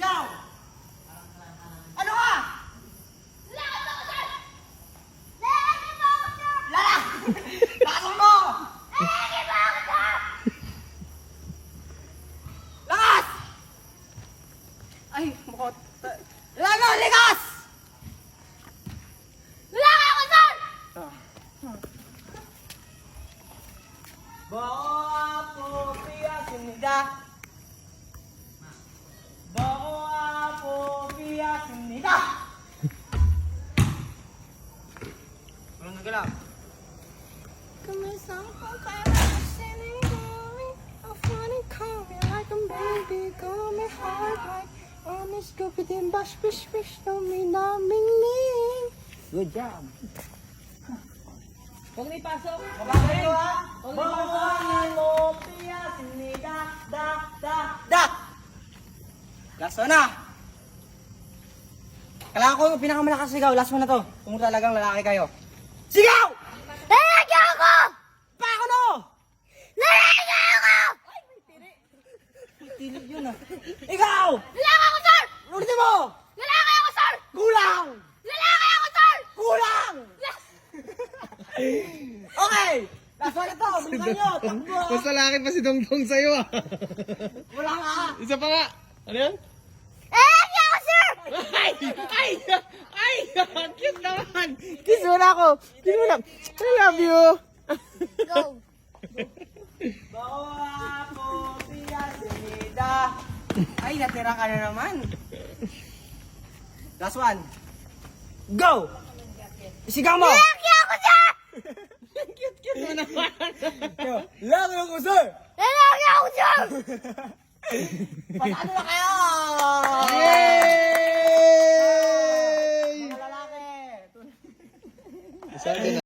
Sigaw! Ano ka? Lakas mo! Lakas! Ay, mukha... Lalo, likas! Bawa po pia sinida. Bawa po pia sinida. Walang nagalaw. Come baby, call me hard like on this stupid and bash bish bish don't mean nothing me. Good job. Huwag na ipasok. Mabagay ko ha. Bawa po pia sinida. Da. Last one na. Kailangan ko yung pinakamalakas sigaw. Last one na to. Kung talagang lalaki kayo. Sigaw! Lalaki ako! Pa ako no! Lalaki ako! Tilig yun ah. Ikaw! Lalaki ako, sir! Ulitin mo! Lalaki ako, sir! Kulang! Lalaki ako, sir! Kulang! Okay! Last one na to! Bilisan nyo! Takbo! Mas lalaki pa si Dongdong sa'yo ah. Wala ka! Isa pa nga. Ano yan? Lalaki ako, sir! Ay! Cute naman! Kiss mo na ako! Kiss mo na! I love you! Go! Bawa po siya sinida. Ay, natira ka na naman. Last one. Go! Isigaw mo! Lalaki ako, sir! Cute mo naman! Lagi ako, sir! Lalaki ako, sir! Pasado na kayo! Yay! Mga lalaki! Sabi na.